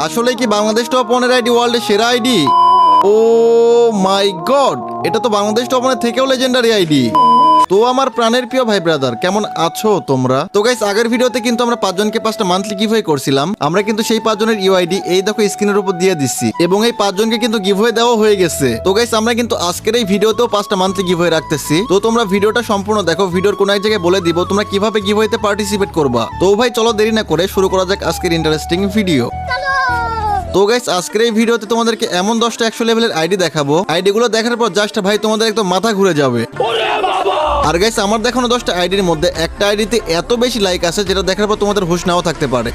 আসলে কি বাংলাদেশ টপ 1 এর আইডি ওয়ার্ল্ডের সেরা আইডি? ও মাই গড, এটা তো বাংলাদেশ টপ 1 এর থেকেও লেজেন্ডারি আইডি। তো আমার প্রাণের প্রিয় ভাই ব্রাদার, কেমন আছো তোমরা? তো গাইস, আগের ভিডিওতে কিন্তু আমরা 5 জনকে 5টা মান্থলি গিভওয়ে করছিলাম। আমরা কিন্তু সেই 5 জনের ইউআইডি এই দেখো স্ক্রিনের উপর দিয়ে দিচ্ছি, এবং এই 5 জনকে কিন্তু গিভওয়ে দেওয়া হয়ে গেছে। তো গাইস, আমরা কিন্তু আজকের এই ভিডিওতেও 5টা মান্থলি গিভওয়ে রাখতেছি। তো তোমরা ভিডিওটা সম্পূর্ণ দেখো, ভিডিওর কোন এক জায়গায় বলে দিব তোমরা কিভাবে গিভওয়েতে পার্টিসিপেট করবা। তো ভাই চলো দেরি না করে শুরু করা যাক আজকের ইন্টারেস্টিং ভিডিও। তো গাইস, আজকের এই ভিডিওতে তোমাদেরকে এমন 10টা 100 লেভেলের আইডি দেখাবো, আইডিগুলো দেখার পর জাস্ট ভাই তোমাদের একদম মাথা ঘুরে যাবে। আর গাইস, আমার দেখানো 10টা আইডির মধ্যে একটা আইডিতে এত বেশি লাইক আছে যেটা দেখার পর তোমাদের হুঁশ নাও থাকতে পারে।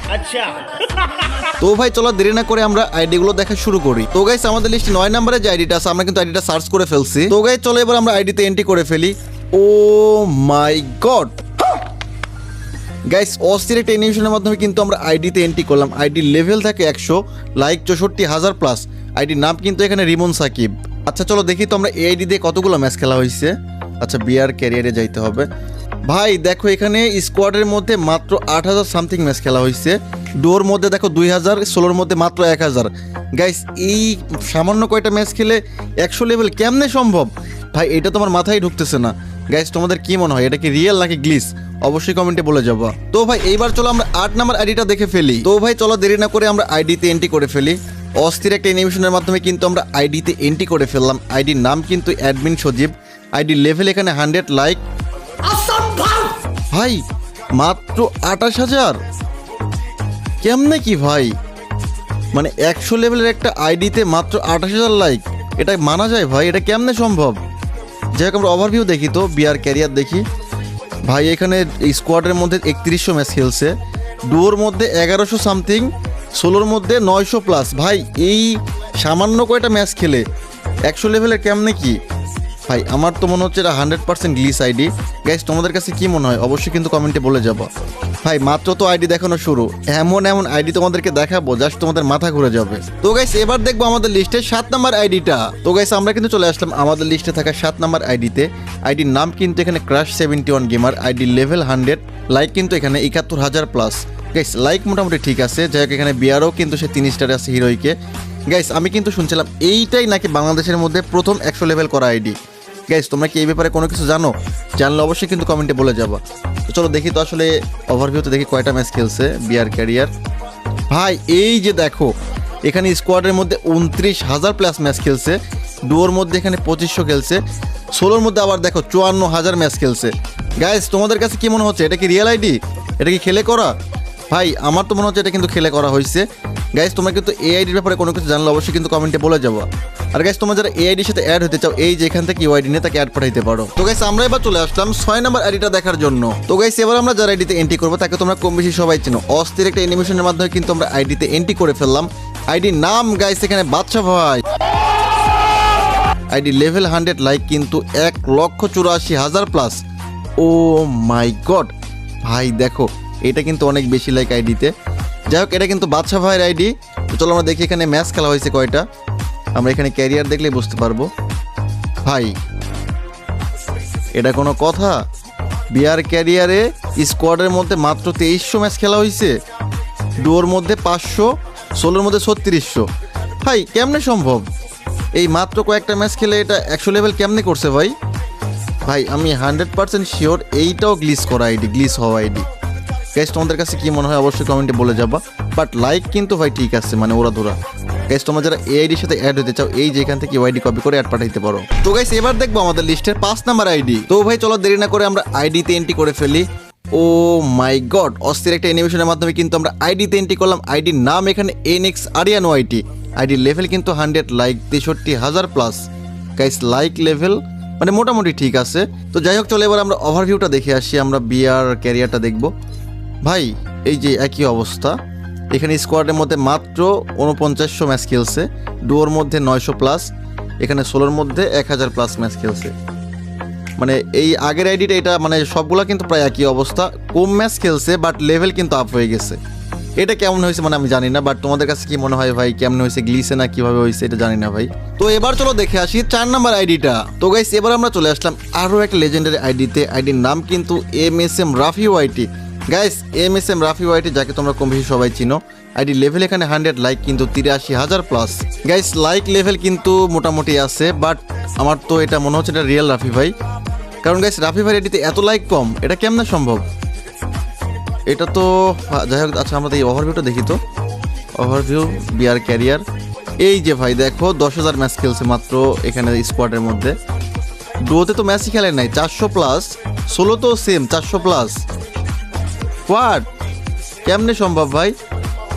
তো ভাই চলো দেরি না করে আমরা আইডিগুলো দেখা শুরু করি। তো গাইস, আমাদের লিস্টে 9 নম্বরে যে আইডিটা আছে আমরা কিন্তু আইডিটা সার্চ করে ফেলছি। তো গাইস চলো এবার আমরা আইডিতে এন্ট্রি করে ফেলি। ও মাই গড গাইস, অস্থির একটা অ্যানিমেশনের মাধ্যমে কিন্তু আমরা আইডিতে এন্ট্রি করলাম। আইডি লেভেল থাকে 100, লাইক 64,000 প্লাস। আইডির নাম কিন্তু এখানে রিমন সাকিব। আচ্ছা চলো দেখি তো আমরা এই আইডি দিয়ে কতগুলো ম্যাচ খেলা হয়েছে। আচ্ছা বিআর ক্যারিয়ারে যাইতে হবে। ভাই দেখো এখানে স্কোয়াডের মধ্যে মাত্র 8,000 সামথিং ম্যাচ খেলা হয়েছে। ডোর মধ্যে দেখো 2,000, সোলোর মধ্যে মাত্র 1,000। গাইস, এই সামান্য কয়টা ম্যাচ খেলে 100 লেভেল কেমনে সম্ভব? ভাই এটা তোমার মাথায় ঢুকতেছে না। গাইস তোমাদের কি মনে হয়, এটা কি রিয়েল নাকি গ্লিচ? অবশ্যই কমেন্টে বলে যাবো। তো ভাই এইবার চলো আমরা 8 নাম্বার আইডিটা দেখে ফেলি। তো ভাই চলো দেরি না করে আমরা আইডিতে এন্ট্রি করে ফেলি। অস্থির একটা অ্যানিমেশনের মাধ্যমে কিন্তু আমরা আইডিতে এন্ট্রি করে ফেললাম। আইডির নাম কিন্তু অ্যাডমিন সজীব। আইডি লেভেল এখানে 100, লাইক ভাই মাত্র 28,000। কেমনে কি ভাই, মানে 100 লেভেলের একটা আইডিতে মাত্র 28,000 লাইক, এটা মানা যায় ভাই? এটা কেমনে সম্ভব? যাই হোক আমরা ওভারভিউ দেখি। তো বিআর ক্যারিয়ার দেখি। ভাই এখানে স্কোয়াডের মধ্যে 3100 ম্যাচ খেলছে, ডুয়োর মধ্যে 1100 সামথিং, সোলোর মধ্যে 900 প্লাস। ভাই এই সামান্য কয়টা ম্যাচ খেলে 100 লেভেলের কেমনে কি? ভাই আমার তো মনে হচ্ছে এটা 100% গ্লিচ আইডি। গাইস তোমাদের কাছে কি মনে হয় অবশ্যই কিন্তু কমেন্টে বলে যাবো। ভাই মাত্র তো আইডি দেখানো শুরু, এমন এমন আইডি তোমাদেরকে দেখাবো জাস্ট তোমাদের মাথা ঘুরে যাবে। তো গাইস এবার দেখবো আমাদের লিস্টে 7 নাম্বার আইডিটা। তো গাইস আমরা কিন্তু চলে আসলাম আমাদের লিস্টে থাকা 7 নাম্বার আইডিতে। আইডির নাম কিন্তু এখানে crash 71 gamer. ID level 100, like কিন্তু এখানে 71,000 প্লাস। গাইস লাইক মোটামুটি ঠিক আছে। যাই হোক এখানে বিয়ারও কিন্তু সে 3 স্টারে আছে হিরোইকে। গাইস আমি কিন্তু শুনছিলাম এইটাই নাকি বাংলাদেশের মধ্যে প্রথম 100 লেভেল করা আইডি। গাইস তোমরা কি এই ব্যাপারে কোনো কিছু জানো? জানলে অবশ্যই কিন্তু কমেন্টে বলে যাবা। তো চলো দেখি তো আসলে ওভারভিউতে দেখি কয়টা ম্যাচ খেলছে বিআর ক্যারিয়ার। ভাই এই যে দেখো এখানে স্কোয়াডের মধ্যে 29,000 প্লাস ম্যাচ খেলছে, ডুয়োর মধ্যে এখানে 2500 খেলছে, সোলোর মধ্যে আবার দেখো 54,000 ম্যাচ খেলছে। গাইস তোমাদের কাছে কি মনে হচ্ছে, এটা কি রিয়েল আইডি? এটা কি খেলে করা? ভাই আমার তো মনে হচ্ছে এটা কিন্তু খেলে করা হয়েছে। গাইস তোমরা কিন্তু এই আইডির ব্যাপারে কোনো কিছু জানলে অবশ্যই কিন্তু কমেন্টে বলে যাবো। আর গাইস তোমরা যারা এই আইডির সাথে অ্যাড হতে চাও, এই যে এখান থেকে ইউআইডি নিয়ে তাকে অ্যাড পাঠাইতে পারো। তো গাইস আমরা এবার চলে আসলাম 6 নাম্বার আইডিটা দেখার জন্য। তো গাইস এবার আমরা যারা আইডিতে এন্ট্রি করবো তাকে তোমরা কম বেশি সবাই চেনো। অস্থির একটা অ্যানিমেশনের মাধ্যমে কিন্তু আমরা আইডিতে এন্ট্রি করে ফেললাম। আইডির নাম গাইস এখানে বাদশা ভাই। আইডি লেভেল 100, লাইক কিন্তু 1,84,000 প্লাস। ও মাই গড ভাই দেখো এটা কিন্তু অনেক বেশি লাইক আইডিতে। যাই হোক এটা কিন্তু বাদশা ভাইয়ের আইডি। তো চলো আমরা দেখি এখানে ম্যাচ খেলা হয়েছে কয়টা। আমরা এখানে ক্যারিয়ার দেখলেই বুঝতে পারবো। ভাই এটা কোনো কথা? বিআর ক্যারিয়ারে স্কোয়াডের মধ্যে মাত্র 2300 ম্যাচ খেলা হয়েছে, ডুয়োর মধ্যে 500, সোলোর মধ্যে 3600। ভাই কেমনে সম্ভব? এই মাত্র কয়েকটা ম্যাচ খেলে এটা 100 লেভেল কেমনে করছে ভাই? ভাই আমি 100% শিওর এইটাও গ্লিচ করা আইডি, গ্লিচ হওয়া আইডি। গাইস তোমাদের কাছে কি মনে হয় অবশ্যই কমেন্টে বলে যাবা। বাট লাইক কিন্তু ভাই ঠিক আছে, মানে ওরা ধরা। গাইস তোমরা যারা এই আইডির সাথে অ্যাড হতে চাও, এই যে এখান থেকে ওয়াইডি কপি করে অ্যাড পাঠাইতে পারো। তো গাইস এবার দেখবো আমাদের লিস্টের 5 নাম্বার আইডি। তো ভাই চলো দেরি না করে আমরা আইডিতে এন্ট্রি করে ফেলি। ও মাই গড অস্থির একটা অ্যানিমেশনের মাধ্যমে কিন্তু আমরা আইডিতে এন্ট্রি করলাম। আইডির নাম এখানে NX আরিয়ান ওয়াইটি। আইডির লেভেল কিন্তু 100, like 63,000 plus. Guys like level মানে মোটামুটি ঠিক আছে। তো যাই হোক চলো এবার আমরা ওভারভিউটা দেখে আসি। আমরা বিআর ক্যারিয়ারটা দেখবো। ভাই এই যে একই অবস্থা, এখানে স্কোয়াডের মধ্যে মাত্র 4900 ম্যাচ খেলছে, ডুয়োর মধ্যে 900 প্লাস, এখানে সোলোর মধ্যে 1000 প্লাস ম্যাচ খেলছে। মানে এই আগের আইডিটা এটা মানে সবগুলা কিন্তু প্রায় একই অবস্থা, কম ম্যাচ খেলছে বাট লেভেল কিন্তু আপ হয়ে গেছে। এটা কেমন হয়েছে মানে আমি জানি না, বাট তোমাদের কাছে কি মনে হয় ভাই কেমন হয়েছে, গ্লিসে না কিভাবে হয়েছে এটা জানি না ভাই। তো এবার চলো দেখে আসি 4 নাম্বার আইডিটা। তো গাইস এবার আমরা চলে আসলাম আরও একটা লেজেন্ডারি আইডিতে। আইডির নাম কিন্তু MSM রাফি ওয়াইটি। গাইস MSM রাফি ওয়াইটি যাকে তোমরা কম বেশি সবাই চিনো। আইডি লেভেল এখানে 100 লাইক কিন্তু 83,000 প্লাস। গাইস লাইক লেভেল কিন্তু মোটামুটি আছে, বাট আমার তো এটা মনে হচ্ছে এটা রিয়েল রাফি ভাই। কারণ গাইস রাফি ভাই আইডিতে এত লাইক কম, এটা কেমনে সম্ভব? এটা তো যাই হোক। আচ্ছা আমরা এই ওভারভিউটা দেখি তো। ওভারভিউ বিআর ক্যারিয়ার, এই যে ভাই দেখো 10,000 ম্যাচ খেলছে মাত্র এখানে স্কোয়াডের মধ্যে। ডুয়োতে তো ম্যাচই খেলেন নাই, 400 প্লাস। সোলো তো সেম 400 প্লাস। হোয়াট, কেমনে সম্ভব ভাই?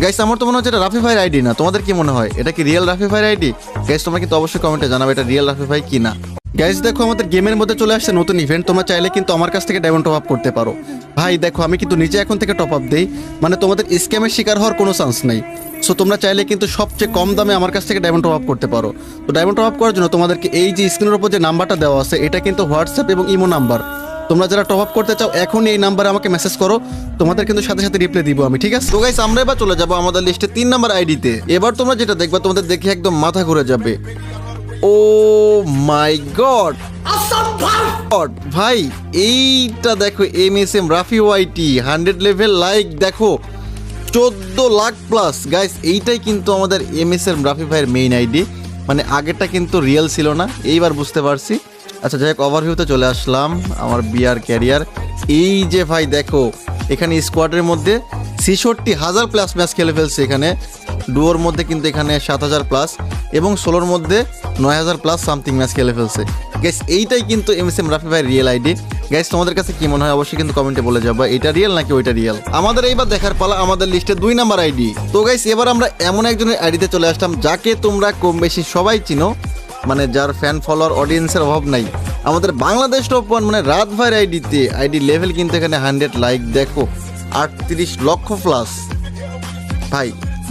গাইস আমার তো মনে হচ্ছে এটা রাফি ভাইয়ের আইডি না, তোমাদের কি মনে হয় এটা কি রিয়েল রাফি ভাইয়ের আইডি? গাইস তোমরা কিন্তু অবশ্যই কমেন্টে জানাবে এটা রিয়েল রাফি ভাই কি না। গাইস দেখো আমাদের গেমের মধ্যে চলে আসছে নতুন ইভেন্ট, তোমরা চাইলে কিন্তু আমার কাছ থেকে ডায়মন্ড টপ আপ করতে পারো। ভাই দেখো আমি কিন্তু নিজে এখন থেকে টপ আপ দেই, মানে তোমাদের স্ক্যামের শিকার হওয়ার কোনো চান্স নেই। সো তোমরা চাইলে কিন্তু সবচেয়ে কম দামে আমার কাছ থেকে ডায়মন্ড টপ আপ করতে পারো। তো ডায়মন্ড টপ আপ করার জন্য তোমাদেরকে এই যে স্ক্রিনের উপর যে নাম্বারটা দেওয়া আছে এটা কিন্তু হোয়াটসঅ্যাপ এবং ইমো নাম্বার। তোমরা যারা টপ আপ করতে চাও এখনই এই নাম্বারে আমাকে মেসেজ করো, তোমাদের কিন্তু সাথে সাথে রিপ্লাই দিব আমি, ঠিক আছে? তো গাইস আমরা এবার চলে যাবো আমাদের লিস্টে 3 নাম্বার আইডিতে। এবার তোমরা যেটা দেখবা তোমাদের দেখে একদম মাথা ঘুরে যাবে। ও মাই গড, ভাই এইটা দেখো MSM রাফি ওয়াইটি 100 লেভেল লাইক দেখো 14 লাখ প্লাস। গাইস এইটাই কিন্তু আমাদের MSM রাফি ভাইয়ের মেইন আইডি, মানে আগেরটা কিন্তু রিয়েল ছিল না, এইবার বুঝতে পারছি। আচ্ছা যাই হোক ওভারভিউতে চলে আসলাম আমার বিআর ক্যারিয়ার। এই যে ভাই দেখো এখানে স্কোয়াডের মধ্যে 66,000 প্লাস ম্যাচ খেলে ফেলছে। এখানে ডুয়োর মধ্যে কিন্তু এখানে 7,000 প্লাস এবং সোলোর মধ্যে 9,000 প্লাস সামথিং ম্যাচ খেলে ফেলছে। গাইস এইটাই কিন্তু MSM রাফি ভাইয়ের রিয়েল আইডি। গাইস তোমাদের কাছে কি মনে হয় অবশ্যই কিন্তু কমেন্টে বলে যাবো এটা রিয়েল নাকি ওইটা রিয়েল। আমাদের এইবার দেখার পালা আমাদের লিস্টে 2 নাম্বার আইডি। তো গাইস এবার আমরা এমন একজনের আইডিতে চলে আসলাম যাকে তোমরা কম বেশি সবাই চিনো, মানে যার ফ্যান ফলোয়ার অডিয়েন্সের অভাব নাই। আমাদের বাংলাদেশ টপ 1 মানে রাত ভাইয়ের আইডিতে আইডি লেভেল কিন্তু এখানে 100 লাইক দেখো 38 লক্ষ প্লাস। ভাই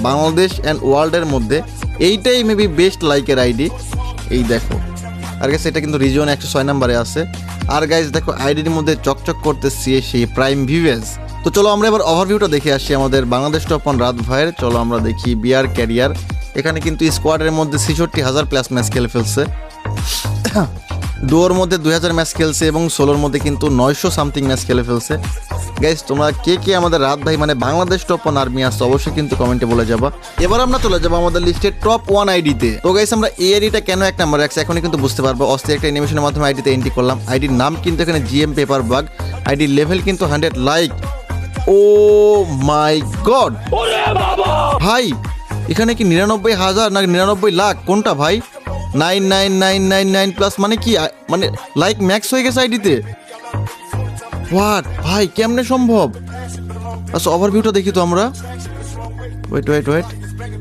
বাংলাদেশ অ্যান্ড ওয়ার্ল্ডের মধ্যে এইটাই মেবি বেস্ট লাইকের আইডি। এই দেখো আর গাইস এটা কিন্তু রিজিয়ন 106 নম্বরে আছে। আর গাইস দেখো আইডির মধ্যে চকচক করতেছে সেই প্রাইম ভিউয়ার্স। তো চলো আমরা এবার ওভারভিউটা দেখে আসি আমাদের বাংলাদেশ টপ 1 রাত ভাইয়ের। চলো আমরা দেখি বিআর ক্যারিয়ার। এখানে কিন্তু স্কোয়াডের মধ্যে 66,000 প্লাস ম্যাচ খেলে ফেলছে। ডুয়োর মধ্যে 2,000 ম্যাচ খেলছে এবং সোলোর মধ্যে কিন্তু 900 সামথিং ম্যাচ খেলে ফেলছে। গাইস তোমরা কে কে আমাদের রাত ভাই মানে বাংলাদেশ টপ 1 আর্মি আছে অবশ্যই কিন্তু কমেন্টে বলে যাবা। এবার আমরা চলে যাবো আমাদের লিস্টে টপ 1 আইডিতে। তো গাইস আমরা এই আইডিটা কেন 1 নম্বরে রাখছি এখনই কিন্তু বুঝতে পারবো। অস্থির একটা অ্যানিমেশনের মাধ্যমে আইডিতে এন্ট্রি করলাম। আইডির নাম কিন্তু এখানে GM পেপার বাগ। আইডির লেভেল কিন্তু 100 লাইক। ও মাই গড ভাই এখানে কি 99,000 না 99 লাখ কোনটা ভাই? 99,999 প্লাস মানে কি, মানে লাইক ম্যাক্স হয়ে গেছে আইডিতে। হোয়াট ভাই কেমনে সম্ভব? আচ্ছা ওভারভিউটা দেখি তো আমরা। ওয়েট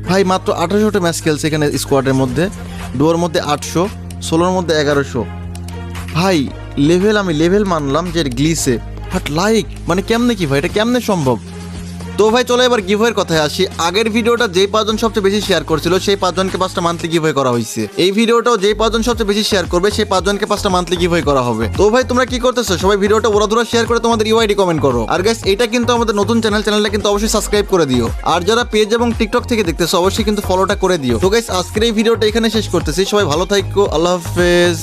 ভাই মাত্র 1800টা ম্যাচ খেলছে এখানে স্কোয়াডের মধ্যে। ডুয়োর মধ্যে 800, সোলোর মধ্যে 1100। ভাই লেভেল আমি লেভেল মানলাম যে গ্লিসে, বাট লাইক মানে কেমনে কি ভাই, এটা কেমনে সম্ভব? তো ভাই চলো এবার গিভওয়ের কথায় আসি। আগের ভিডিওটা যেই 5 জন সবচেয়ে বেশি শেয়ার করছিল সেই 5 জনকে 5টা মান্থলি গিভওয়ে করা হয়েছে। এই ভিডিওটাও যেই 5 জন সবচেয়ে বেশি শেয়ার করবে সেই 5 জনকে 5টা মান্থলি গিভওয়ে করা হবে। তো ভাই তোমরা কি করতেছো? সবাই ভিডিওটা ওরাধুরা শেয়ার করে তোমাদের ইউআইডি কমেন্ট করো। আর গাইস এটা কিন্তু আমাদের নতুন চ্যানেলটা কিন্তু অবশ্যই সাবস্ক্রাইব করে দিও। আর যারা পেজ এবং টিকটক থেকে দেখতেছো অবশ্যই কিন্তু ফলোটা করে দিও। তো গাইস আজকের এই ভিডিওটা এখানে শেষ করতেছি। সবাই ভালো থাকো, আল্লাহ হাফেজ।